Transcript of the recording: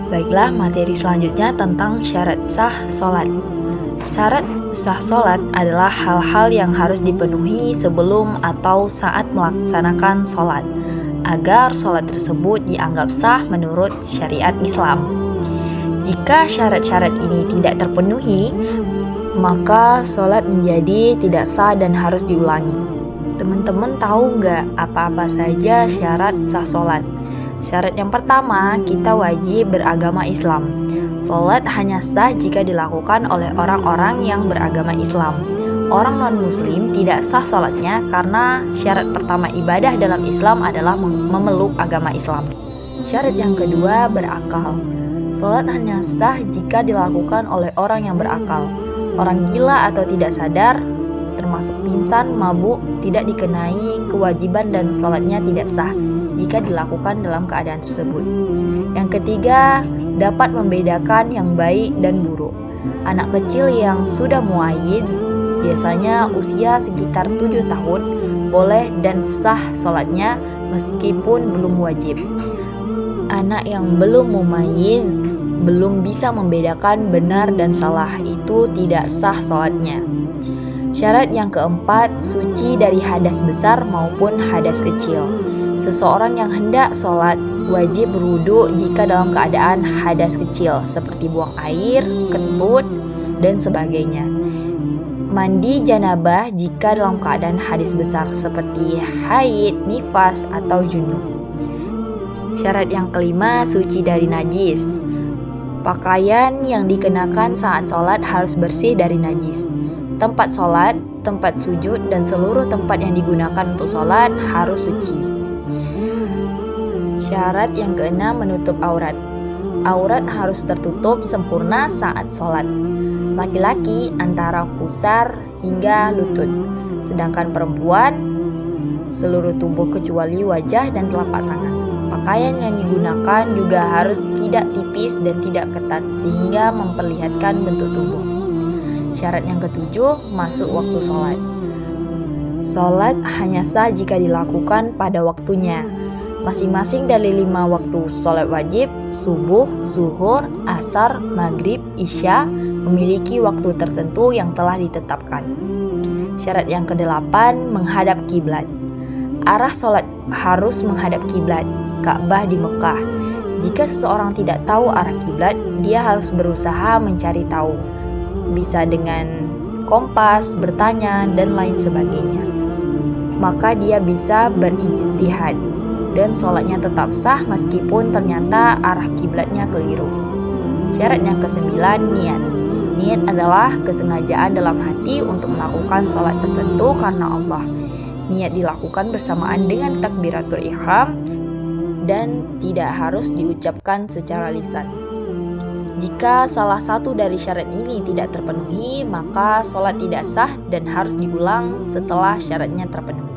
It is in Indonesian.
Baiklah, materi selanjutnya tentang syarat sah sholat. Syarat sah sholat adalah hal-hal yang harus dipenuhi sebelum atau saat melaksanakan sholat, agar sholat tersebut dianggap sah menurut syariat Islam. Jika syarat-syarat ini tidak terpenuhi, maka sholat menjadi tidak sah dan harus diulangi. Teman-teman tahu nggak apa-apa saja syarat sah sholat? Syarat yang pertama, kita wajib beragama Islam. Sholat hanya sah jika dilakukan oleh orang-orang yang beragama Islam. Orang non-muslim tidak sah sholatnya karena syarat pertama ibadah dalam Islam adalah memeluk agama Islam. Syarat yang kedua, berakal. Sholat hanya sah jika dilakukan oleh orang yang berakal. Orang gila atau tidak sadar, termasuk pingsan, mabuk, tidak dikenai kewajiban dan sholatnya tidak sah jika dilakukan dalam keadaan tersebut. Yang ketiga, dapat membedakan yang baik dan buruk. Anak kecil yang sudah muayyiz, biasanya usia sekitar 7 tahun, boleh dan sah sholatnya meskipun belum wajib. Anak yang belum mumayyiz, belum bisa membedakan benar dan salah, itu tidak sah sholatnya. Syarat yang keempat, suci dari hadas besar maupun hadas kecil. Seseorang yang hendak sholat wajib berwudu jika dalam keadaan hadas kecil seperti buang air, kentut, dan sebagainya. Mandi janabah jika dalam keadaan hadas besar seperti haid, nifas, atau junub. Syarat yang kelima, suci dari najis. Pakaian yang dikenakan saat sholat harus bersih dari najis. Tempat sholat, tempat sujud, dan seluruh tempat yang digunakan untuk sholat harus suci. Syarat yang keenam, menutup aurat. Aurat harus tertutup sempurna saat sholat. Laki-laki antara pusar hingga lutut, sedangkan perempuan seluruh tubuh kecuali wajah dan telapak tangan. Pakaian yang digunakan juga harus tidak tipis dan tidak ketat sehingga memperlihatkan bentuk tubuh. Syarat yang ketujuh, masuk waktu sholat. Sholat hanya sah jika dilakukan pada waktunya. Masing-masing dari 5 waktu sholat wajib, subuh, zuhur, asar, maghrib, isya, memiliki waktu tertentu yang telah ditetapkan. Syarat yang kedelapan, menghadap kiblat. Arah sholat harus menghadap kiblat, Ka'bah di Mekah. Jika seseorang tidak tahu arah kiblat, dia harus berusaha mencari tahu. Bisa dengan kompas, bertanya, dan lain sebagainya. Maka dia bisa berijtihad dan sholatnya tetap sah meskipun ternyata arah kiblatnya keliru. Syarat yang kesembilan, niat. Niat adalah kesengajaan dalam hati untuk melakukan sholat tertentu karena Allah. Niat dilakukan bersamaan dengan takbiratul ihram dan tidak harus diucapkan secara lisan. Jika salah satu dari syarat ini tidak terpenuhi, maka sholat tidak sah dan harus diulang setelah syaratnya terpenuhi.